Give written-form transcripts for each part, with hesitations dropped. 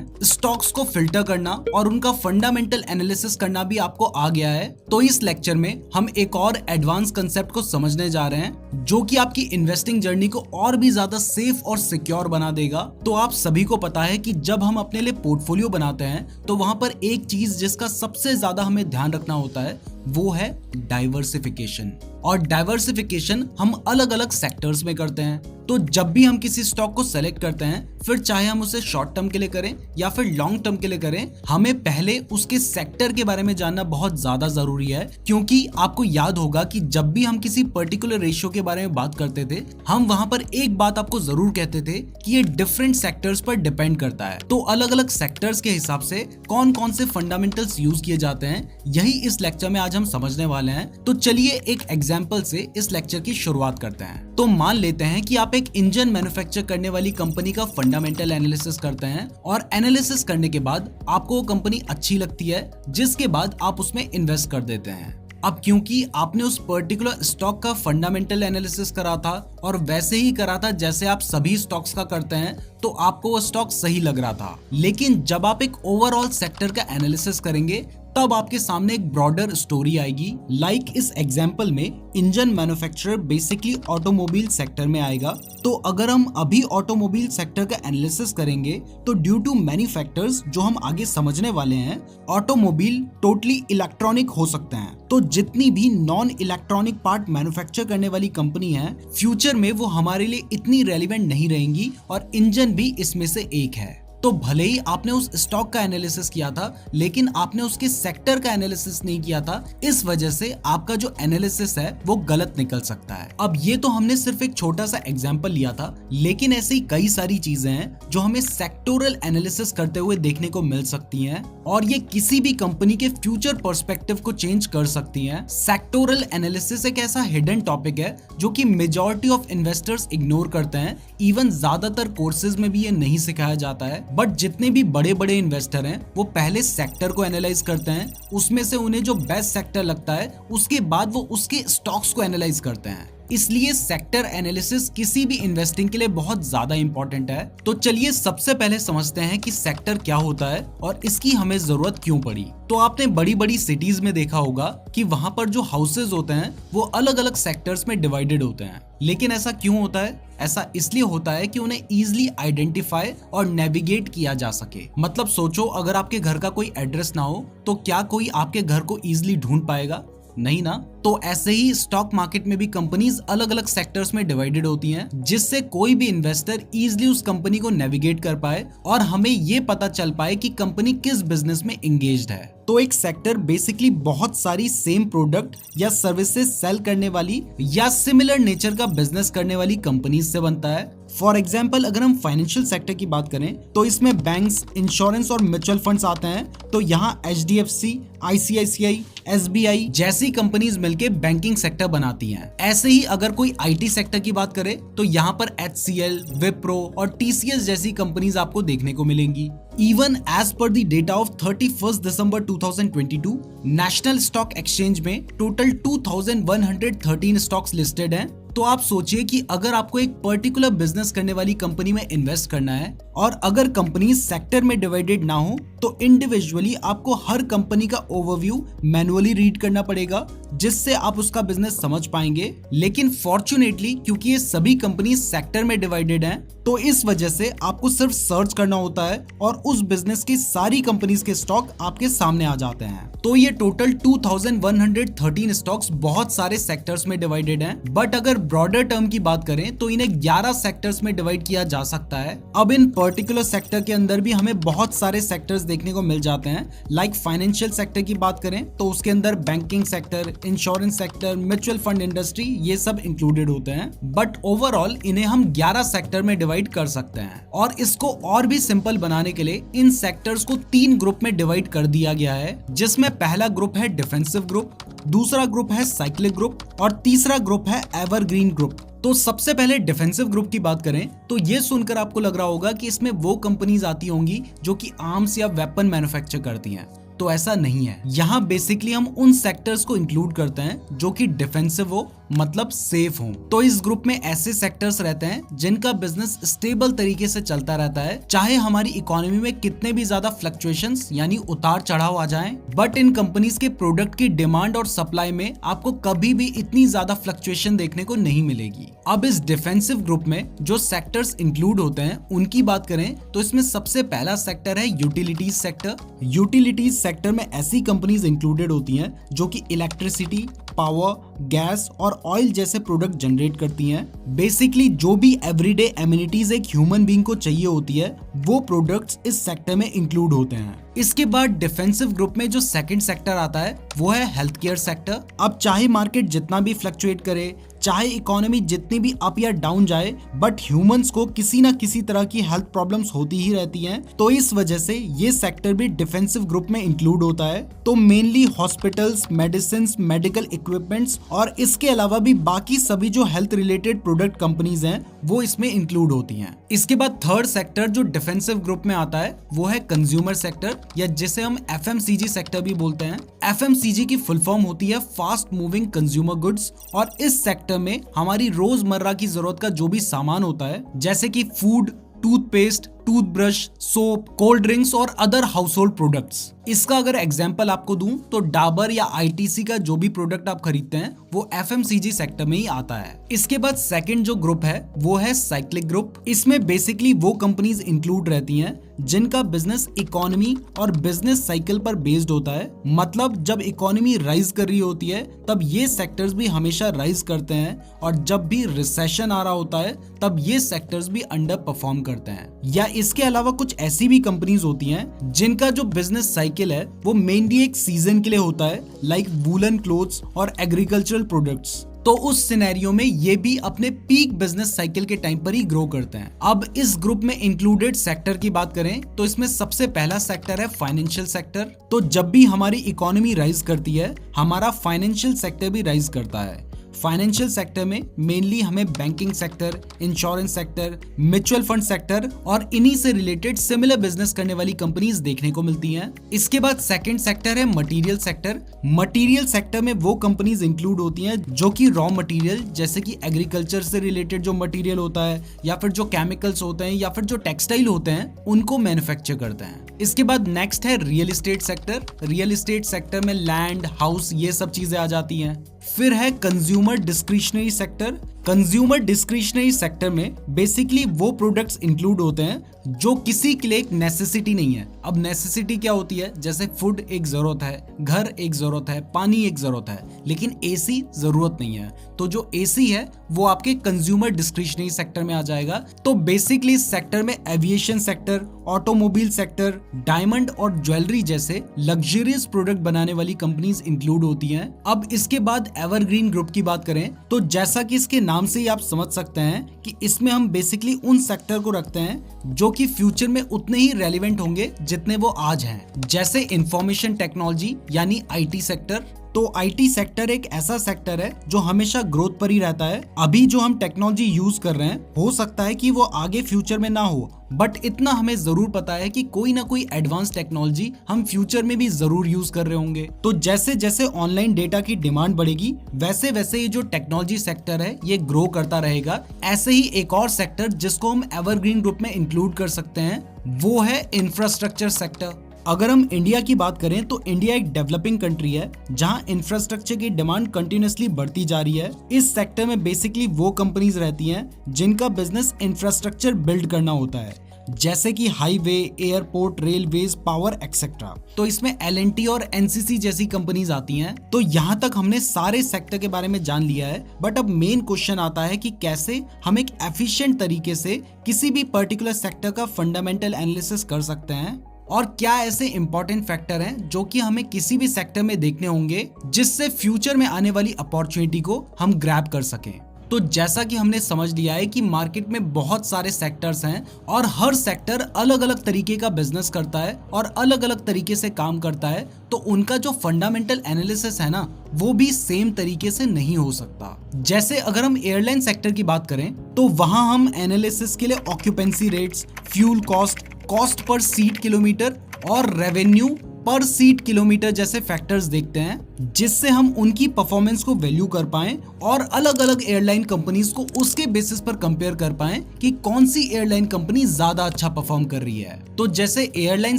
हैं, स्टॉक्स को फिल्टर करना और उनका फंडामेंटल एनालिसिस करना भी आपको आ गया है, तो इस लेक्चर में हम एक और एडवांस कंसेप्ट को समझने जा रहे हैं जो कि आपकी इन्वेस्टिंग जर्नी को और भी ज्यादा सेफ और सिक्योर बना देगा। तो आप सभी को पता है कि जब हम अपने लिए पोर्टफोलियो बनाते हैं तो वहां पर एक चीज जिसका सबसे ज्यादा हमें ध्यान रखना होता है वो है डाइवर्सिफिकेशन। और डाइवर्सिफिकेशन हम अलग अलग सेक्टर्स में करते हैं। तो जब भी हम किसी स्टॉक को सेलेक्ट करते हैं, फिर चाहे हम उसे शॉर्ट टर्म के लिए करें या फिर लॉन्ग टर्म के लिए करें, हमें पहले उसके सेक्टर के बारे में जानना बहुत ज्यादा जरूरी है। क्योंकि आपको याद होगा कि जब भी हम किसी पर्टिकुलर रेशियो के बारे में बात करते थे, हम वहां पर एक बात आपको जरूर कहते थे कि ये डिफरेंट सेक्टर्स पर डिपेंड करता है। तो अलग अलग सेक्टर्स के हिसाब से कौन कौन से फंडामेंटल्स यूज किए जाते हैं, यही इस लेक्चर में आज हम समझने वाले हैं। तो चलिए एक एग्जाम्पल से इस लेक्चर की शुरुआत करते हैं। तो मान लेते हैं कि आप एक इंजन मैन्युफैक्चर करने वाली कंपनी का फंडामेंटल एनालिसिस करते हैं और एनालिसिस करने के बाद आपको वो कंपनी अच्छी लगती है, जिसके बाद आप उसमें इन्वेस्ट कर देते हैं। अब क्योंकि आपने उस पर्टिकुलर स्टॉक का फंडामेंटल एनालिसिस करा था और वैसे ही करा था जैसे आप सभी स्टॉक्स का करते हैं, तो आपको वो स्टॉक सही लग रहा था। लेकिन जब आप एक ओवरऑल सेक्टर का एनालिसिस करेंगे तब आपके सामने एक ब्रॉडर स्टोरी आएगी। लाइक इस एग्जांपल में engine manufacturer basically automobile sector में आएगा। तो अगर हम अभी ऑटोमोबाइल सेक्टर का एनालिसिस करेंगे तो ड्यू टू मैनी फैक्टर्स जो हम आगे समझने वाले हैं, ऑटोमोबाइल टोटली इलेक्ट्रॉनिक हो सकते हैं। तो जितनी भी नॉन इलेक्ट्रॉनिक पार्ट मैन्युफैक्चर करने वाली कंपनी है, फ्यूचर में वो हमारे लिए इतनी रेलिवेंट नहीं रहेंगी और इंजन भी इसमें से एक है। तो भले ही आपने उस स्टॉक का एनालिसिस किया था, लेकिन आपने उसके सेक्टर का एनालिसिस नहीं किया था। इस वजह से आपका जो एनालिसिस है वो गलत निकल सकता है। अब ये तो हमने सिर्फ एक छोटा सा एग्जांपल लिया था, लेकिन ऐसी कई सारी चीजें हैं जो हमें सेक्टोरल एनालिसिस करते हुए देखने को मिल सकती हैं और ये किसी भी कंपनी के फ्यूचर पर्सपेक्टिव को चेंज कर सकती हैं। सेक्टोरल एनालिसिस एक ऐसा हिडन टॉपिक है जो कि मेजॉरिटी ऑफ इन्वेस्टर्स इग्नोर करते हैं। इवन ज्यादातर कोर्सेज में भी ये नहीं सिखाया जाता है। बट जितने भी बड़े बड़े इन्वेस्टर हैं वो पहले सेक्टर को एनालाइज करते हैं, उसमें से उन्हें जो बेस्ट सेक्टर लगता है उसके बाद वो उसके स्टॉक्स को एनालाइज करते हैं। इसलिए सेक्टर एनालिसिस किसी भी इन्वेस्टिंग के लिए बहुत ज्यादा इंपॉर्टेंट है। तो चलिए सबसे पहले समझते हैं कि सेक्टर क्या होता है और इसकी हमें जरूरत क्यों पड़ी। तो आपने बड़ी बड़ी सिटीज में देखा होगा कि वहां पर जो हाउसेज होते हैं वो अलग अलग सेक्टर्स में डिवाइडेड होते हैं। लेकिन ऐसा क्यों होता है? ऐसा इसलिए होता है कि उन्हें इजीली आइडेंटिफाई और नेविगेट किया जा सके। मतलब सोचो, अगर आपके घर का कोई एड्रेस ना हो तो क्या कोई आपके घर को इजीली ढूंढ पाएगा? नहीं ना। तो ऐसे ही स्टॉक मार्केट में भी कंपनीज अलग अलग सेक्टर्स में डिवाइडेड होती हैं, जिससे कोई भी इन्वेस्टर इजीली उस कंपनी को नेविगेट कर पाए और हमें ये पता चल पाए कि कंपनी किस बिजनेस में एंगेज्ड है। तो एक सेक्टर बेसिकली बहुत सारी सेम प्रोडक्ट या सर्विसेज सेल करने वाली या सिमिलर नेचर का बिजनेस करने वाली कंपनीज से बनता है। फॉर एग्जाम्पल, अगर हम फाइनेंशियल सेक्टर की बात करें तो इसमें बैंक्स, इंश्योरेंस और म्यूचुअल फंड्स आते हैं। तो यहाँ HDFC, ICICI, SBI जैसी कंपनीज मिलके बैंकिंग सेक्टर बनाती हैं। ऐसे ही अगर कोई IT सेक्टर की बात करे तो यहाँ पर HCL, विप्रो और TCS जैसी कंपनीज आपको देखने को मिलेंगी। Even as per the data of 31 December 2022, national stock exchange में टोटल 2113 स्टॉक्स लिस्टेड हैं। तो आप सोचिए कि अगर आपको एक पर्टिकुलर बिजनेस करने वाली कंपनी में इन्वेस्ट करना है और अगर कंपनी सेक्टर में डिवाइडेड ना हो तो इंडिविजुअली आपको हर कंपनी का ओवरव्यू मैनुअली रीड करना पड़ेगा, जिससे आप उसका बिजनेस समझ पाएंगे। लेकिन फॉर्चुनेटली क्योंकि ये सभी कंपनी सेक्टर में डिवाइडेड हैं, तो इस वजह से आपको सिर्फ सर्च करना होता है और उस बिजनेस की सारी कंपनीज के स्टॉक आपके सामने आ जाते हैं। तो ये टोटल 2113 स्टॉक्स बहुत सारे सेक्टर्स में डिवाइडेड हैं। बट अगर ब्रॉडर टर्म की बात करें तो इन्हें 11 सेक्टर्स में डिवाइड किया जा सकता है। अब इन पर्टिकुलर सेक्टर के अंदर भी हमें बहुत सारे सेक्टर्स देखने को मिल जाते हैं। लाइक फाइनेंशियल सेक्टर की बात करें तो उसके अंदर banking sector, insurance sector, mutual fund industry, ये सब इंक्लूडेड होते हैं। बट ओवरऑल इन्हें हम 11 सेक्टर में डिवाइड कर सकते हैं। और इसको और भी सिंपल बनाने के लिए इन सेक्टर्स को 3 ग्रुप में डिवाइड कर दिया गया है, जिसमें पहला ग्रुप है डिफेंसिव ग्रुप, दूसरा ग्रुप है साइक्लिक ग्रुप और तीसरा ग्रुप है एवरग्रीन ग्रुप। तो सबसे पहले डिफेंसिव ग्रुप की बात करें तो ये सुनकर आपको लग रहा होगा कि इसमें वो कंपनीज आती होंगी जो कि आर्म्स या वेपन मैन्युफैक्चर करती हैं। तो ऐसा नहीं है। यहाँ बेसिकली हम उन सेक्टर्स को इंक्लूड करते हैं जो कि डिफेंसिव हो, मतलब सेफ हो। तो इस ग्रुप में ऐसे सेक्टर्स रहते हैं जिनका बिजनेस स्टेबल तरीके से चलता रहता है, चाहे हमारी इकोनॉमी में कितने भी ज्यादा फ्लक्चुएशंस यानी उतार चढ़ाव आ जाएं, बट इन कंपनीज के प्रोडक्ट की डिमांड और सप्लाई में आपको कभी भी इतनी ज्यादा फ्लक्चुएशन देखने को नहीं मिलेगी। अब इस डिफेंसिव ग्रुप में जो सेक्टर्स इंक्लूड होते हैं उनकी बात करें तो इसमें सबसे पहला सेक्टर है यूटिलिटीज सेक्टर। यूटिलिटीज सेक्टर में ऐसी कंपनीज इंक्लूडेड होती हैं जो कि इलेक्ट्रिसिटी, पावर, गैस और ऑयल जैसे प्रोडक्ट जनरेट करती हैं। बेसिकली जो भी एवरीडे एमिनिटीज एक ह्यूमन बीइंग को चाहिए होती है वो प्रोडक्ट्स इस सेक्टर में इंक्लूड होते हैं। इसके बाद डिफेंसिव ग्रुप में जो सेकंड सेक्टर आता है वो है हेल्थ केयर सेक्टर। अब चाहे मार्केट जितना भी फ्लक्चुएट करे, चाहे इकोनॉमी जितनी भी अप या डाउन जाए, बट ह्यूमंस को किसी ना किसी तरह की हेल्थ प्रॉब्लम्स होती ही रहती हैं, तो इस वजह से ये सेक्टर भी डिफेंसिव ग्रुप में इंक्लूड होता है। तो mainly hospitals, medicine, medical equipments और इसके अलावा भी बाकी सभी जो हेल्थ रिलेटेड प्रोडक्ट कंपनीज हैं वो इसमें इंक्लूड होती हैं। इसके बाद थर्ड सेक्टर जो डिफेंसिव ग्रुप में आता है वो है कंज्यूमर सेक्टर, या जिसे हम FMCG सेक्टर भी बोलते हैं। FMCG की फुल फॉर्म होती है फास्ट मूविंग कंज्यूमर गुड्स, और इस सेक्टर में हमारी रोजमर्रा की जरूरत का जो भी सामान होता है जैसे कि food, toothpaste, toothbrush, soap, cold drinks और अदर हाउस होल्ड प्रोडक्ट्स। इसका अगर एग्जांपल आपको दूं तो डाबर या ITC का जो भी प्रोडक्ट आप खरीदते हैं वो FMCG सेक्टर में ही आता है। इसके बाद सेकंड जो ग्रुप है वो है साइक्लिक ग्रुप। इसमें बेसिकली वो कंपनीज इंक्लूड रहती हैं जिनका बिजनेस इकोनॉमी और बिजनेस साइकिल पर बेस्ड होता है। मतलब जब इकोनॉमी राइज कर रही होती है तब ये सेक्टर्स भी हमेशा राइज करते हैं, और जब भी रिसेशन आ रहा होता है तब ये सेक्टर्स भी अंडर परफॉर्म करते हैं। या इसके अलावा कुछ ऐसी भी कंपनीज होती हैं जिनका जो बिजनेस साइकिल है वो मेनली एक सीजन के लिए होता है, लाइक वूलन क्लोथ्स और एग्रीकल्चरल प्रोडक्ट्स। तो उस सिनेरियो में ये भी अपने पीक बिजनेस साइकिल के टाइम पर ही ग्रो करते हैं। अब इस ग्रुप में इंक्लूडेड सेक्टर की बात करें तो इसमें सबसे पहला सेक्टर है फाइनेंशियल सेक्टर। तो जब भी हमारी इकोनॉमी राइज करती है हमारा फाइनेंशियल सेक्टर भी राइज करता है। फाइनेंशियल सेक्टर में मेनली हमें banking sector, insurance sector, mutual fund sector और इन्हीं से रिलेटेड सिमिलर बिजनेस करने वाली कंपनीज देखने को मिलती हैं। इसके बाद सेकंड सेक्टर है मटेरियल सेक्टर। मटेरियल सेक्टर में वो कंपनीज इंक्लूड होती हैं जो कि रॉ मटेरियल जैसे कि एग्रीकल्चर से रिलेटेड जो मटेरियल होता है, या फिर जो केमिकल्स होते हैं, या फिर जो टेक्सटाइल होते हैं, उनको मैन्युफैक्चर करते हैं। इसके बाद नेक्स्ट है real estate sector. Real estate sector में लैंड, हाउस ये सब चीजें आ जाती हैं। फिर है consumer discretionary sector. Consumer discretionary sector में बेसिकली वो प्रोडक्ट्स इंक्लूड होते हैं जो किसी के लिए एक नेसेसिटी नहीं है। अब नेसेसिटी क्या होती है, जैसे फूड एक जरूरत है, घर एक जरूरत है, पानी एक जरूरत है, लेकिन AC जरूरत नहीं है। तो जो AC है वो आपके कंज्यूमर डिस्क्रिशनरी सेक्टर में आ जाएगा। तो बेसिकली इस सेक्टर में aviation sector, automobile sector, diamond और ज्वेलरी जैसे लग्जरियस प्रोडक्ट बनाने वाली कंपनीज इंक्लूड होती हैं। अब इसके बाद एवरग्रीन ग्रुप की बात करें तो जैसा कि इसके नाम से ही आप समझ सकते हैं कि इसमें हम बेसिकली उन सेक्टर को रखते हैं जो कि फ्यूचर में उतने ही रेलेवेंट होंगे जितने वो आज हैं। जैसे इंफॉर्मेशन टेक्नोलॉजी यानी IT सेक्टर। तो IT सेक्टर एक ऐसा सेक्टर है जो हमेशा ग्रोथ पर ही रहता है। अभी जो हम टेक्नोलॉजी यूज कर रहे हैं हो सकता है कि वो आगे फ्यूचर में ना हो, बट इतना हमें जरूर पता है कि कोई ना कोई एडवांस टेक्नोलॉजी हम फ्यूचर में भी जरूर यूज कर रहे होंगे। तो जैसे जैसे ऑनलाइन डेटा की डिमांड बढ़ेगी वैसे वैसे ये जो टेक्नोलॉजी सेक्टर है ये ग्रो करता रहेगा। ऐसे ही एक और सेक्टर जिसको हम एवरग्रीन ग्रुप में इंक्लूड कर सकते हैं वो है इंफ्रास्ट्रक्चर सेक्टर। अगर हम इंडिया की बात करें तो इंडिया एक डेवलपिंग कंट्री है जहां इंफ्रास्ट्रक्चर की डिमांड कंटिन्यूअसली बढ़ती जा रही है। इस सेक्टर में बेसिकली वो कंपनीज रहती हैं जिनका बिजनेस इंफ्रास्ट्रक्चर बिल्ड करना होता है, जैसे कि highway, airport, railways, power etcetera. तो इसमें L&T और NCC जैसी कंपनीज आती हैं। तो यहाँ तक हमने सारे सेक्टर के बारे में जान लिया है, बट अब मेन क्वेश्चन आता है कि कैसे हम एक एफिशिएंट तरीके से किसी भी पर्टिकुलर सेक्टर का फंडामेंटल एनालिसिस कर सकते हैं, और क्या ऐसे इंपॉर्टेंट फैक्टर हैं जो कि हमें किसी भी सेक्टर में देखने होंगे जिससे फ्यूचर में आने वाली अपॉर्चुनिटी को हम ग्रैब कर सकें। तो जैसा कि हमने समझ लिया है कि मार्केट में बहुत सारे सेक्टर्स हैं और हर सेक्टर अलग अलग तरीके का बिजनेस करता है और अलग अलग तरीके से काम करता है, तो उनका जो फंडामेंटल एनालिसिस है ना वो भी सेम तरीके से नहीं हो सकता। जैसे अगर हम एयरलाइन सेक्टर की बात करें तो वहां हम एनालिसिस के लिए occupancy rates, fuel cost, cost पर सीट किलोमीटर और रेवेन्यू पर सीट किलोमीटर जैसे फैक्टर्स देखते हैं जिससे हम उनकी परफॉर्मेंस को वैल्यू कर पाएं और अलग अलग एयरलाइन कंपनीज को उसके बेसिस पर कंपेयर कर पाएं कि कौन सी एयरलाइन कंपनी ज्यादा अच्छा परफॉर्म कर रही है। तो जैसे एयरलाइन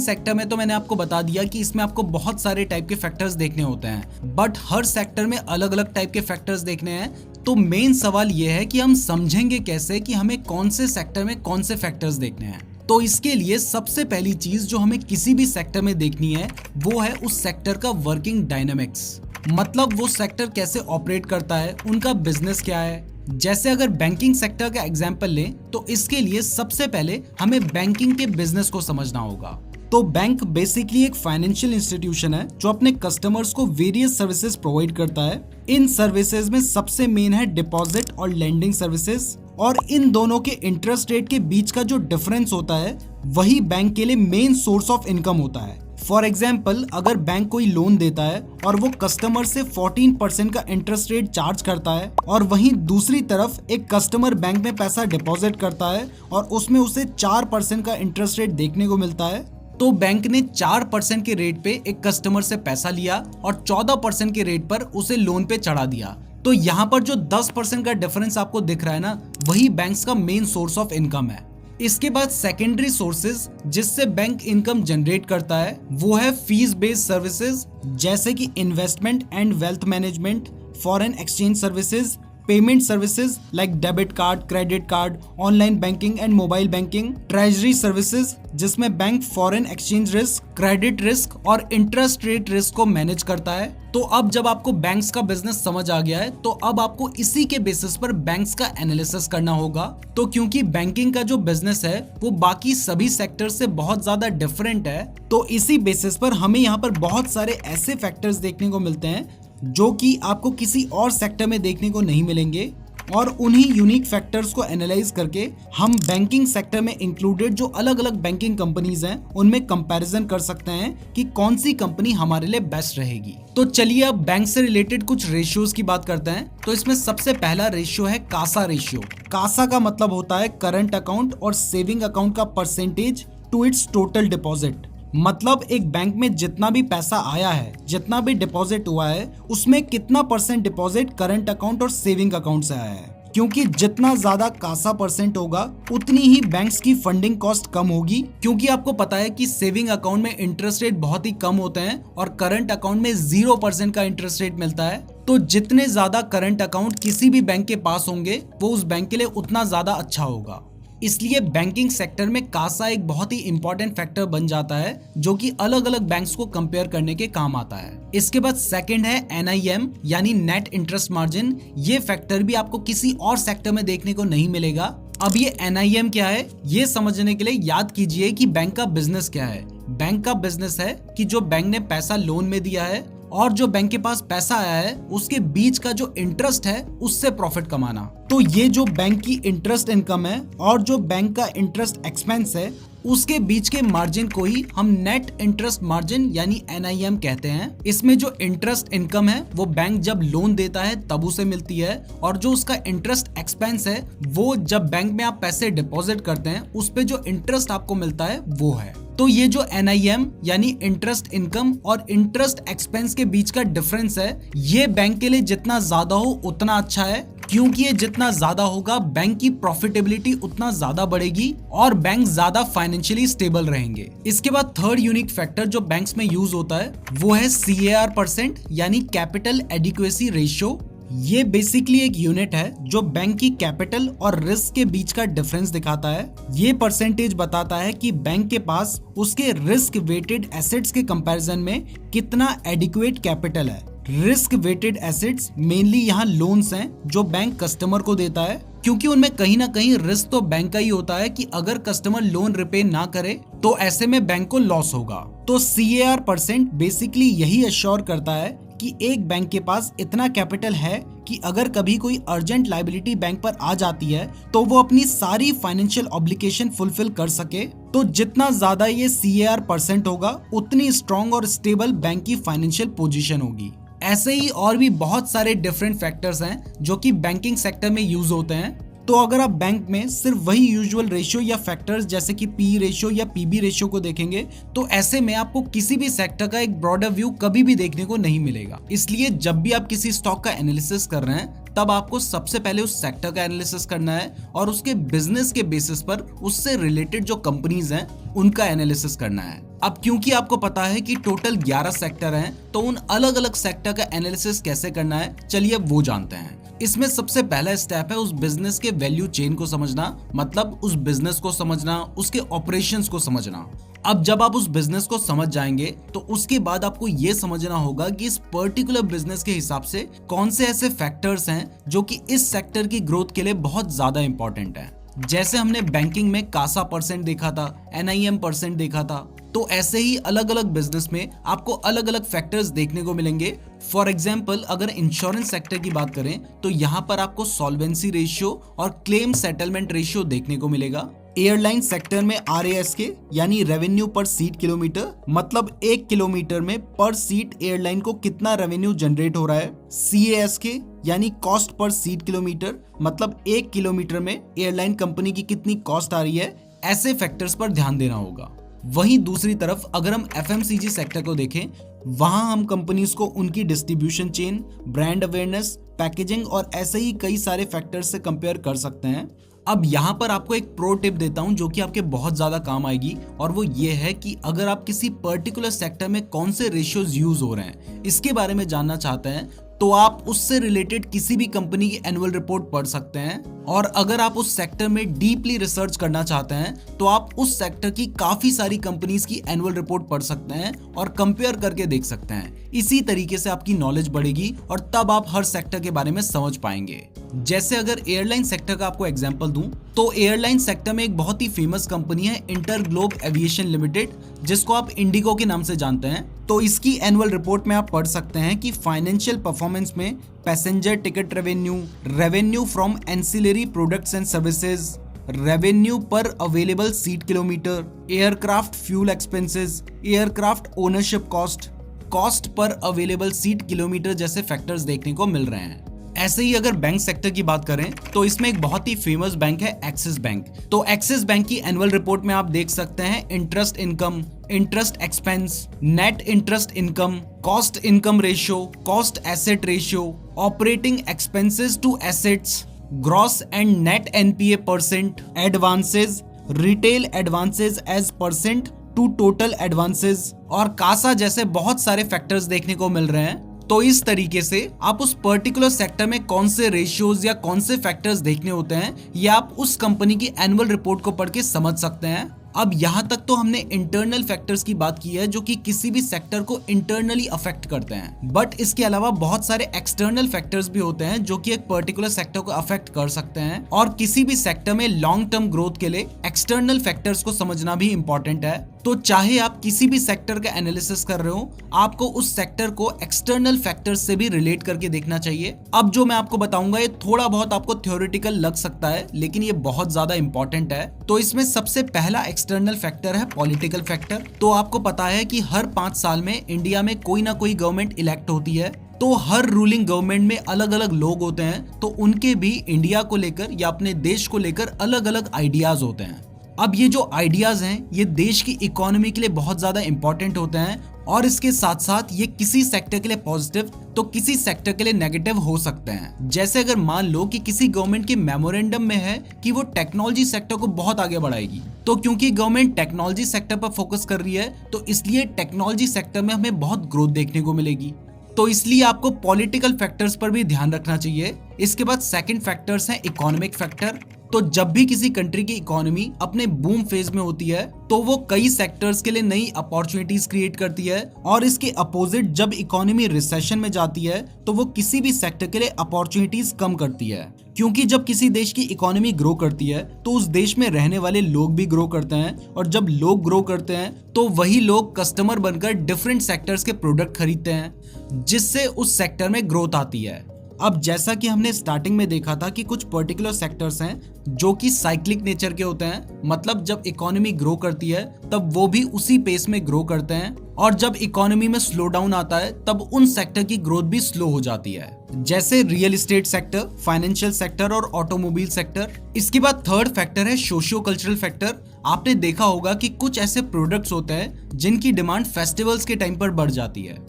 सेक्टर में तो मैंने आपको बता दिया कि इसमें आपको बहुत सारे टाइप के फैक्टर्स देखने होते हैं, बट हर सेक्टर में अलग अलग टाइप के फैक्टर्स देखने हैं। तो मेन सवाल यह है कि हम समझेंगे कैसे कि हमें कौन से सेक्टर में कौन से फैक्टर्स देखने हैं। तो इसके लिए सबसे पहली चीज जो हमें किसी भी सेक्टर में देखनी है वो है उस सेक्टर का वर्किंग डायनामिक्स, मतलब वो सेक्टर कैसे ऑपरेट करता है, उनका बिजनेस क्या है। जैसे अगर बैंकिंग सेक्टर का एग्जांपल लें तो इसके लिए सबसे पहले हमें बैंकिंग के बिजनेस को समझना होगा। तो बैंक बेसिकली एक फाइनेंशियल इंस्टीट्यूशन है जो अपने कस्टमर्स को वेरियस सर्विसेज प्रोवाइड करता है। इन सर्विसेज में सबसे मेन है डिपॉजिट और लेंडिंग सर्विसेज, और इन दोनों के इंटरेस्ट रेट के बीच का जो डिफरेंस होता है वही बैंक के लिए मेन सोर्स ऑफ इनकम होता है। फॉर एग्जाम्पल, अगर बैंक कोई लोन देता है और वो कस्टमर से 14% का इंटरेस्ट रेट चार्ज करता है, और वहीं दूसरी तरफ एक कस्टमर बैंक में पैसा डिपॉजिट करता है और उसमें उसे 4% का इंटरेस्ट रेट देखने को मिलता है, तो बैंक ने 4% के रेट पे एक कस्टमर से पैसा लिया और 14% के रेट पर उसे लोन पे चढ़ा दिया। तो यहाँ पर जो 10% का डिफरेंस आपको दिख रहा है ना, वही बैंक्स का मेन सोर्स ऑफ इनकम है। इसके बाद सेकेंडरी सोर्सेज जिससे बैंक इनकम जनरेट करता है वो है फीस बेस्ड सर्विसेज, जैसे कि investment and wealth management, foreign exchange services, payment services like debit card, credit card, online banking and mobile banking, treasury services जिसमें bank foreign exchange risk, credit risk और interest rate risk को manage करता है। तो अब जब आपको banks का बिजनेस समझ आ गया है तो अब आपको इसी के बेसिस पर बैंक्स का एनालिसिस करना होगा। तो क्योंकि बैंकिंग का जो बिजनेस है वो बाकी सभी सेक्टर से बहुत ज्यादा डिफरेंट है, तो इसी बेसिस पर हमें यहाँ पर बहुत सारे ऐसे फैक्टर्स देखने को मिलते हैं जो कि आपको किसी और सेक्टर में देखने को नहीं मिलेंगे, और उन्हीं यूनिक फैक्टर्स को एनालाइज करके हम बैंकिंग सेक्टर में इंक्लूडेड जो अलग अलग बैंकिंग कंपनीज हैं उनमें कंपैरिजन कर सकते हैं कि कौन सी कंपनी हमारे लिए बेस्ट रहेगी। तो चलिए अब बैंक से रिलेटेड कुछ रेशियोज की बात करते हैं। तो इसमें सबसे पहला रेशियो है कासा रेशियो। कासा का मतलब होता है करंट अकाउंट और सेविंग अकाउंट का percentage to its total deposit. मतलब एक बैंक में जितना भी पैसा आया है, जितना भी डिपॉजिट हुआ है, उसमें कितना परसेंट डिपॉजिट करंट अकाउंट और सेविंग अकाउंट से आया है। क्योंकि जितना ज्यादा कासा परसेंट होगा उतनी ही बैंक्स की फंडिंग कॉस्ट कम होगी, क्योंकि आपको पता है कि सेविंग अकाउंट में इंटरेस्ट रेट बहुत ही कम होते हैं और करंट अकाउंट में 0% का इंटरेस्ट रेट मिलता है। तो जितने ज्यादा करंट अकाउंट किसी भी बैंक के पास होंगे वो उस बैंक के लिए उतना ज्यादा अच्छा होगा। इसलिए बैंकिंग सेक्टर में कासा एक बहुत ही इंपॉर्टेंट फैक्टर बन जाता है जो कि अलग अलग बैंक्स को कंपेयर करने के काम आता है। इसके बाद सेकंड है NIM यानी नेट इंटरेस्ट मार्जिन। ये फैक्टर भी आपको किसी और सेक्टर में देखने को नहीं मिलेगा। अब ये NIM क्या है ये समझने के लिए याद कीजिए कि बैंक का बिजनेस क्या है। बैंक का बिजनेस है कि जो बैंक ने पैसा लोन में दिया है और जो बैंक के पास पैसा आया है उसके बीच का जो इंटरेस्ट है उससे प्रॉफिट कमाना। तो ये जो बैंक की इंटरेस्ट इनकम है और जो बैंक का इंटरेस्ट एक्सपेंस है उसके बीच के मार्जिन को ही हम नेट इंटरेस्ट मार्जिन यानी NIM कहते हैं। इसमें जो इंटरेस्ट इनकम है वो बैंक जब लोन देता है तब उसे मिलती है, और जो उसका इंटरेस्ट एक्सपेंस है वो जब बैंक में आप पैसे डिपॉजिट करते हैं उस पे जो इंटरेस्ट आपको मिलता है वो है। तो ये जो NIM यानी इंटरेस्ट इनकम और इंटरेस्ट एक्सपेंस के बीच का डिफरेंस है, ये बैंक के लिए जितना ज्यादा हो उतना अच्छा है, क्योंकि ये जितना ज्यादा होगा बैंक की प्रॉफिटेबिलिटी उतना ज्यादा बढ़ेगी और बैंक ज्यादा फाइनेंशियली स्टेबल रहेंगे। इसके बाद थर्ड यूनिक फैक्टर जो बैंक्स में यूज होता है वो है CAR% यानी कैपिटल एडिक्वेसी रेशियो। ये बेसिकली एक यूनिट है जो बैंक की कैपिटल और रिस्क के बीच का डिफरेंस दिखाता है। ये परसेंटेज बताता है कि बैंक के पास उसके रिस्क वेटेड एसेट्स के कंपैरिजन में कितना एडिक्वेट कैपिटल है। रिस्क वेटेड एसेट्स मेनली यहाँ लोन्स हैं जो बैंक कस्टमर को देता है, क्योंकि उनमें कहीं ना कहीं रिस्क तो बैंक का ही होता है कि अगर कस्टमर लोन रिपे ना करे तो ऐसे में बैंक को लॉस होगा। तो CAR% बेसिकली यही अश्योर करता है कि एक बैंक के पास इतना कैपिटल है कि अगर कभी कोई अर्जेंट लायबिलिटी बैंक पर आ जाती है तो वो अपनी सारी फाइनेंशियल ऑब्लिगेशन फुलफिल कर सके। तो जितना ज्यादा ये CAR% होगा उतनी स्ट्रॉन्ग और स्टेबल बैंक की फाइनेंशियल पोजीशन होगी। ऐसे ही और भी बहुत सारे डिफरेंट फैक्टर्स हैं जो कि बैंकिंग सेक्टर में यूज होते हैं। तो अगर आप बैंक में सिर्फ वही यूजुअल रेशियो या फैक्टर्स जैसे कि पी रेशियो या पीबी रेशियो को देखेंगे तो ऐसे में आपको किसी भी सेक्टर का एक ब्रॉडर व्यू कभी भी देखने को नहीं मिलेगा। इसलिए जब भी आप किसी स्टॉक का एनालिसिस कर रहे हैं तब आपको सबसे पहले उस सेक्टर का एनालिसिस करना है और उसके बिजनेस के बेसिस पर उससे रिलेटेड जो कंपनीज हैं उनका एनालिसिस करना है। अब क्योंकि आपको पता है कि टोटल 11 सेक्टर हैं तो उन अलग अलग सेक्टर का एनालिसिस कैसे करना है चलिए अब वो जानते हैं। इसमें सबसे पहला स्टेप है उस बिजनेस के वैल्यू चेन को समझना, मतलब उस बिजनेस को समझना, उसके ऑपरेशंस को समझना। अब जब आप उस बिजनेस को समझ जाएंगे तो उसके बाद आपको ये समझना होगा कि इस पर्टिकुलर बिजनेस के हिसाब से कौन से ऐसे फैक्टर्स हैं जो कि इस सेक्टर की ग्रोथ के लिए बहुत ज्यादा इंपॉर्टेंट है। जैसे हमने बैंकिंग में कासा परसेंट देखा था, एनआईएम परसेंट देखा था, तो ऐसे ही अलग अलग बिजनेस में आपको अलग अलग फैक्टर्स देखने को मिलेंगे। फॉर एग्जाम्पल अगर इंश्योरेंस सेक्टर की बात करें तो यहाँ पर आपको सॉल्वेंसी रेशियो और क्लेम सेटलमेंट रेशियो देखने को मिलेगा। एयरलाइन सेक्टर में RASK यानी रेवेन्यू पर सीट किलोमीटर, मतलब 1 किलोमीटर में पर सीट एयरलाइन को कितना रेवेन्यू जनरेट हो रहा है। CASK यानी कॉस्ट पर सीट किलोमीटर, मतलब 1 किलोमीटर में एयरलाइन कंपनी की कितनी कॉस्ट आ रही है। ऐसे फैक्टर्स पर ध्यान देना होगा। वहीं दूसरी तरफ अगर हम FMCG सेक्टर को देखें वहां हम कंपनीज को उनकी distribution chain, brand awareness, packaging और ऐसे ही कई सारे फैक्टर्स से कंपेयर कर सकते हैं। अब यहाँ पर आपको एक प्रो टिप देता हूँ जो कि आपके बहुत ज्यादा काम आएगी और वो ये है कि अगर आप किसी पर्टिकुलर सेक्टर में कौन से रेशियोज यूज हो रहे हैं इसके बारे में जानना चाहते हैं तो आप उससे रिलेटेड किसी भी कंपनी की एनुअल रिपोर्ट पढ़ सकते हैं। और अगर आप उस सेक्टर में डीपली रिसर्च करना चाहते हैं तो आप उस सेक्टर की काफी सारी कंपनीज की एनुअल रिपोर्ट पढ़ सकते हैं और कंपेयर करके देख सकते हैं। इसी तरीके से आपकी नॉलेज बढ़ेगी और तब आप हर सेक्टर के बारे में समझ पाएंगे। जैसे अगर एयरलाइन सेक्टर का आपको एग्जांपल दूं तो एयरलाइन सेक्टर में एक बहुत ही फेमस कंपनी है इंटरग्लोब एविएशन लिमिटेड, जिसको आप इंडिगो के नाम से जानते हैं। तो इसकी एनुअल रिपोर्ट में आप पढ़ सकते हैं कि फाइनेंशियल परफॉर्मेंस में passenger ticket revenue, revenue from ancillary products and services, revenue per available seat kilometer, aircraft fuel expenses, aircraft ownership cost, cost per available seat kilometer जैसे फैक्टर्स देखने को मिल रहे हैं। ऐसे ही अगर बैंक सेक्टर की बात करें तो इसमें एक बहुत ही फेमस बैंक है एक्सिस बैंक। तो एक्सिस बैंक की एनुअल रिपोर्ट में आप देख सकते हैं interest income, interest expense, net interest income, cost income ratio, cost asset ratio, operating expenses to assets, gross and net NPA percent, advances, retail advances as percent to total advances और कासा जैसे बहुत सारे factors देखने को मिल रहे हैं। तो इस तरीके से आप उस पर्टिकुलर सेक्टर में कौन से रेशियोज या कौन से फैक्टर्स देखने होते हैं ये आप उस कंपनी की एनुअल रिपोर्ट को पढ़ के समझ सकते हैं। अब यहाँ तक तो हमने इंटरनल फैक्टर्स की बात की है जो कि किसी भी सेक्टर को इंटरनली अफेक्ट करते हैं, बट इसके अलावा बहुत सारे एक्सटर्नल फैक्टर्स भी होते हैं जो कि एक पर्टिकुलर सेक्टर को अफेक्ट कर सकते हैं। और किसी भी सेक्टर में लॉन्ग टर्म ग्रोथ के लिए एक्सटर्नल फैक्टर्स को समझना भी इंपॉर्टेंट है। तो चाहे आप किसी भी सेक्टर का एनालिसिस कर रहे हो, आपको उस सेक्टर को एक्सटर्नल फैक्टर्स से भी रिलेट करके देखना चाहिए। अब जो मैं आपको बताऊंगा ये थोड़ा बहुत आपको थ्योरेटिकल लग सकता है लेकिन ये बहुत ज्यादा इंपॉर्टेंट है। तो इसमें सबसे पहला एक्सटर्नल फैक्टर है पॉलिटिकल फैक्टर। तो आपको पता है कि हर 5 साल में इंडिया में कोई ना कोई गवर्नमेंट इलेक्ट होती है, तो हर रूलिंग गवर्नमेंट में अलग अलग लोग होते हैं, तो उनके भी इंडिया को लेकर या अपने देश को लेकर अलग अलग आइडियाज होते हैं। अब ये जो आइडियाज हैं ये देश की इकोनॉमी के लिए बहुत ज्यादा इंपॉर्टेंट होते हैं और इसके साथ साथ ये किसी सेक्टर के लिए पॉजिटिव तो किसी सेक्टर के लिए नेगेटिव हो सकते हैं। जैसे अगर मान लो कि किसी गवर्नमेंट के मेमोरेंडम में है कि वो टेक्नोलॉजी सेक्टर को बहुत आगे बढ़ाएगी, तो क्योंकि गवर्नमेंट टेक्नोलॉजी सेक्टर पर फोकस कर रही है तो इसलिए टेक्नोलॉजी सेक्टर में हमें बहुत ग्रोथ देखने को मिलेगी। तो इसलिए आपको पॉलिटिकल फैक्टर्स पर भी ध्यान रखना चाहिए। इसके बाद सेकंड फैक्टर्स हैं इकोनॉमिक फैक्टर। तो जब भी किसी कंट्री की इकोनॉमी अपने बूम फेज में होती है तो वो कई सेक्टर्स के लिए नई अपॉर्चुनिटीज क्रिएट करती है और इसके अपोजिट जब इकोनॉमी रिसेशन में जाती है तो वो किसी भी सेक्टर के लिए अपॉर्चुनिटीज कम करती है, क्योंकि जब किसी देश की इकोनॉमी ग्रो करती है तो उस देश में रहने वाले लोग भी ग्रो करते हैं और जब लोग ग्रो करते हैं तो वही लोग कस्टमर बनकर डिफरेंट सेक्टर्स के प्रोडक्ट खरीदते हैं जिससे उस सेक्टर में ग्रोथ आती है। अब जैसा कि हमने स्टार्टिंग में देखा था कि कुछ पर्टिकुलर सेक्टर्स हैं जो कि साइक्लिक नेचर के होते हैं, मतलब जब इकोनॉमी ग्रो करती है तब वो भी उसी पेस में ग्रो करते हैं, और जब इकोनॉमी में स्लो डाउन आता है तब उन सेक्टर की ग्रोथ भी स्लो हो जाती है, जैसे real estate sector, financial sector और ऑटोमोबाइल सेक्टर। इसके बाद थर्ड फैक्टर है सोशियो कल्चरल फैक्टर। आपने देखा होगा कि कुछ ऐसे प्रोडक्ट्स होते हैं जिनकी डिमांड फेस्टिवल्स के टाइम पर बढ़ जाती है।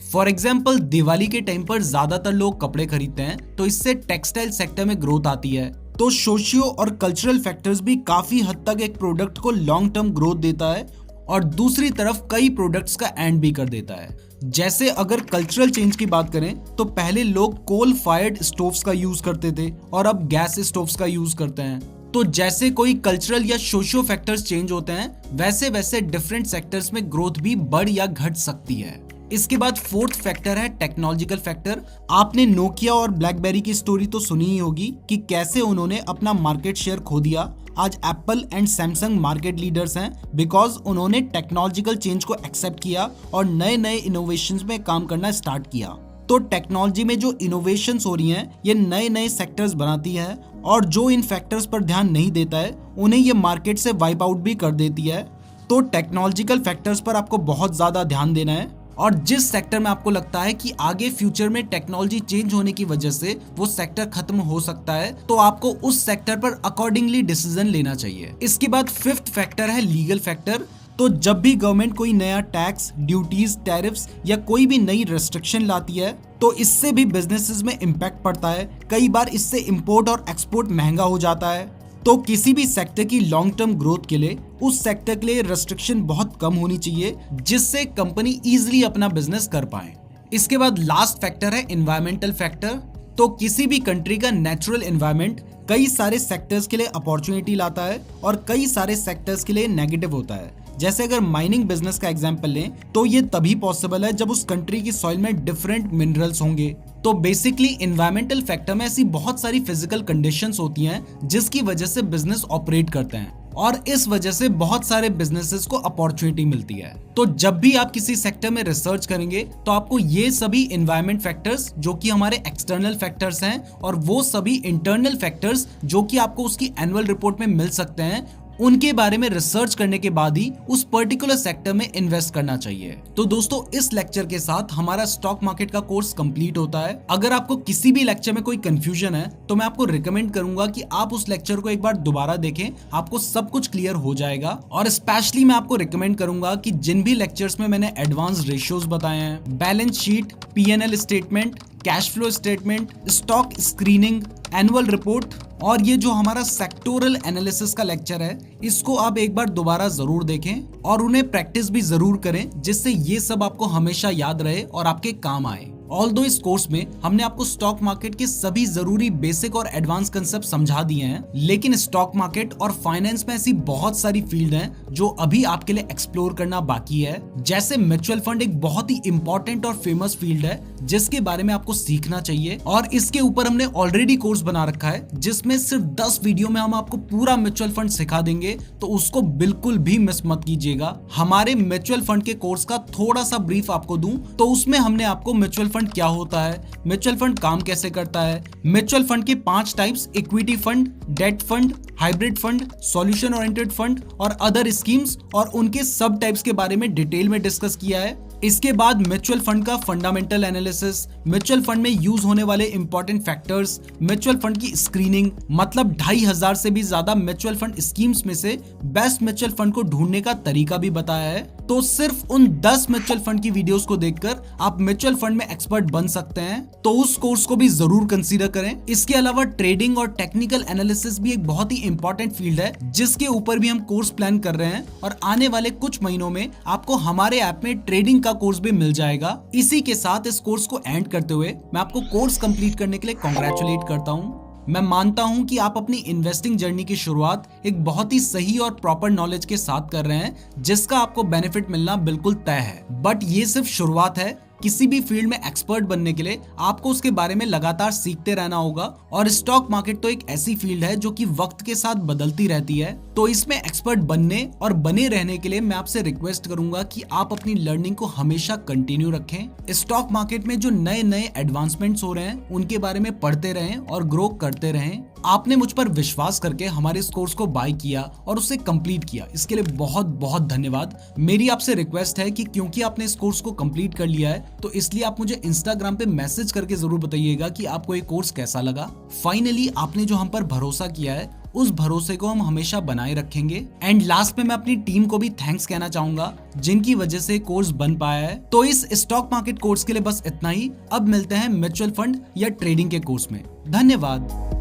फॉर एग्जाम्पल दिवाली के टाइम पर ज्यादातर लोग कपड़े खरीदते हैं, तो इससे टेक्सटाइल सेक्टर में ग्रोथ आती है। तो सोशियो और कल्चरल फैक्टर्स भी काफी हद तक एक प्रोडक्ट को लॉन्ग टर्म ग्रोथ देता है और दूसरी तरफ कई प्रोडक्ट्स का एंड भी कर देता है। जैसे अगर कल्चरल चेंज की बात करें तो पहले लोग कोल फायर्ड स्टोव्स का यूज करते थे और अब गैस स्टोव्स का यूज करते हैं। तो जैसे कोई कल्चरल या सोशियो फैक्टर्स चेंज होते हैं वैसे वैसे डिफरेंट सेक्टर्स में ग्रोथ भी बढ़ या घट सकती है। इसके बाद फोर्थ फैक्टर है टेक्नोलॉजिकल फैक्टर। आपने नोकिया और ब्लैकबेरी की स्टोरी तो सुनी ही होगी कि कैसे उन्होंने अपना मार्केट शेयर खो दिया। आज Apple and Samsung market leaders हैं बिकॉज उन्होंने टेक्नोलॉजिकल चेंज को एक्सेप्ट किया और नए नए इनोवेशंस में काम करना स्टार्ट किया। तो टेक्नोलॉजी में जो इनोवेशंस हो रही हैं ये नए नए सेक्टर्स बनाती है और जो इन फैक्टर्स पर ध्यान नहीं देता है उन्हें ये मार्केट से वाइप आउट भी कर देती है। तो टेक्नोलॉजिकल फैक्टर्स पर आपको बहुत ज्यादा ध्यान देना है और जिस सेक्टर में आपको लगता है कि आगे फ्यूचर में टेक्नोलॉजी चेंज होने की वजह से वो सेक्टर खत्म हो सकता है तो आपको उस सेक्टर पर अकॉर्डिंगली डिसीजन लेना चाहिए। इसके बाद फिफ्थ फैक्टर है लीगल फैक्टर। तो जब भी गवर्नमेंट कोई नया टैक्स, ड्यूटीज, टैरिफ्स या कोई भी नई रेस्ट्रिक्शन लाती है तो इससे भी बिजनेसेस में इम्पैक्ट पड़ता है। कई बार इससे इंपोर्ट और एक्सपोर्ट महंगा हो जाता है। तो किसी भी सेक्टर की लॉन्ग टर्म ग्रोथ के लिए उस सेक्टर के लिए रेस्ट्रिक्शन बहुत कम होनी चाहिए जिससे कंपनी इजीली अपना बिजनेस कर पाए। इसके बाद लास्ट फैक्टर है एनवायरमेंटल फैक्टर। तो किसी भी कंट्री का नेचुरल एनवायरनमेंट कई सारे सेक्टर्स के लिए अपॉर्चुनिटी लाता है और कई सारे सेक्टर्स के लिए नेगेटिव होता है। जैसे अगर माइनिंग बिजनेस का एग्जांपल लें तो ये तभी पॉसिबल है जब उस कंट्री की सॉइल में डिफरेंट मिनरल्स होंगे। तो बेसिकली एनवायरमेंटल फैक्टर में ऐसी बहुत सारी फिजिकल कंडीशंस होती हैं जिसकी वजह से बिजनेस ऑपरेट करते हैं और इस वजह से बहुत सारे बिजनेसेस को अपॉर्चुनिटी मिलती है। तो जब भी आप किसी सेक्टर में रिसर्च करेंगे तो आपको ये सभी एनवायरमेंट फैक्टर्स जो कि हमारे एक्सटर्नल फैक्टर्स हैं और वो सभी इंटरनल फैक्टर्स जो कि आपको उसकी एनुअल रिपोर्ट में मिल सकते हैं उनके बारे में रिसर्च करने के बाद ही उस पर्टिकुलर सेक्टर में इन्वेस्ट करना चाहिए। तो दोस्तों इस लेक्चर के साथ हमारा स्टॉक मार्केट का कोर्स कंप्लीट होता है। अगर आपको किसी भी लेक्चर में कोई कंफ्यूजन है तो मैं आपको रिकमेंड करूंगा कि आप उस लेक्चर को एक बार दोबारा देखें, आपको सब कुछ क्लियर हो जाएगा। और स्पेशली मैं आपको रिकमेंड करूंगा कि जिन भी लेक्चर्स में मैंने एडवांस रेशियोज बताए हैं, balance sheet, PNL statement, cash flow statement, stock screening, annual report और ये जो हमारा सेक्टोरल एनालिसिस का लेक्चर है, इसको आप एक बार दोबारा जरूर देखें और उन्हें प्रैक्टिस भी जरूर करें जिससे ये सब आपको हमेशा याद रहे और आपके काम आए। ऑल्दो इस कोर्स में हमने आपको स्टॉक मार्केट के सभी जरूरी बेसिक और एडवांस कंसेप्ट समझा दिए हैं, लेकिन स्टॉक मार्केट और फाइनेंस में ऐसी बहुत सारी फील्ड हैं जो अभी आपके लिए एक्सप्लोर करना बाकी है। जैसे म्यूचुअल फंड एक बहुत ही इंपॉर्टेंट और फेमस फील्ड है जिसके बारे में आपको सीखना चाहिए और इसके ऊपर हमने ऑलरेडी कोर्स बना रखा है जिसमें सिर्फ 10 वीडियो में हम आपको पूरा म्यूचुअल फंड सिखा देंगे, तो उसको बिल्कुल भी मिस मत कीजिएगा। हमारे म्यूचुअल फंड के कोर्स का थोड़ा सा ब्रीफ आपको दूं तो उसमें हमने आपको म्यूचुअल फंड क्या होता है, म्यूचुअल फंड काम कैसे करता है, म्यूचुअल फंड के 5 types, equity fund, debt fund, hybrid fund, solution oriented fund और अदर स्कीम्स और उनके सब टाइप्स के बारे में डिटेल में डिस्कस किया है। इसके बाद म्यूचुअल फंड का फंडामेंटल एनालिसिस, म्यूचुअल फंड में यूज होने वाले इंपॉर्टेंट फैक्टर्स, म्यूचुअल फंड की स्क्रीनिंग, मतलब 2500 से भी ज्यादा म्यूचुअल फंड स्कीम्स में से बेस्ट म्यूचुअल फंड को ढूंढने का तरीका भी बताया है। तो सिर्फ उन 10 म्यूचुअल फंड की वीडियोस को देखकर आप म्यूचुअल फंड में एक्सपर्ट बन सकते हैं, तो उस कोर्स को भी जरूर कंसीडर करें। इसके अलावा ट्रेडिंग और टेक्निकल एनालिसिस भी एक बहुत ही इंपॉर्टेंट फील्ड है जिसके ऊपर भी हम कोर्स प्लान कर रहे हैं और आने वाले कुछ महीनों में आपको हमारे ऐप में ट्रेडिंग का कोर्स भी मिल जाएगा। इसी के साथ इस कोर्स को एंड करते हुए मैं आपको कोर्स कंप्लीट करने के लिए कांग्रेचुलेट करता हूँ। मैं मानता हूं कि आप अपनी इन्वेस्टिंग जर्नी की शुरुआत एक बहुत ही सही और प्रॉपर नॉलेज के साथ कर रहे हैं जिसका आपको बेनिफिट मिलना बिल्कुल तय है। बट ये सिर्फ शुरुआत है, किसी भी फील्ड में एक्सपर्ट बनने के लिए आपको उसके बारे में लगातार सीखते रहना होगा और स्टॉक मार्केट तो एक ऐसी फील्ड है जो कि वक्त के साथ बदलती रहती है। तो इसमें एक्सपर्ट बनने और बने रहने के लिए मैं आपसे रिक्वेस्ट करूंगा कि आप अपनी लर्निंग को हमेशा कंटिन्यू रखें। स्टॉक मार्केट में जो नए नए एडवांसमेंट्स हो रहे हैं उनके बारे में पढ़ते रहें और ग्रो करते रहें। आपने मुझ पर विश्वास करके हमारे इस कोर्स को बाय किया और उसे कंप्लीट किया, इसके लिए बहुत बहुत धन्यवाद। मेरी आपसे रिक्वेस्ट है कि क्योंकि आपने इस कोर्स को कंप्लीट कर लिया है तो इसलिए आप मुझे इंस्टाग्राम पे मैसेज करके जरूर बताइएगा कि आपको ये कोर्स कैसा लगा। फाइनली आपने जो हम पर भरोसा किया है उस भरोसे को हम हमेशा बनाए रखेंगे। एंड लास्ट में मैं अपनी टीम को भी थैंक्स कहना चाहूंगा जिनकी वजह से कोर्स बन पाया है। तो इस स्टॉक मार्केट कोर्स के लिए बस इतना ही। अब मिलते हैं म्यूचुअल फंड या ट्रेडिंग के कोर्स में। धन्यवाद।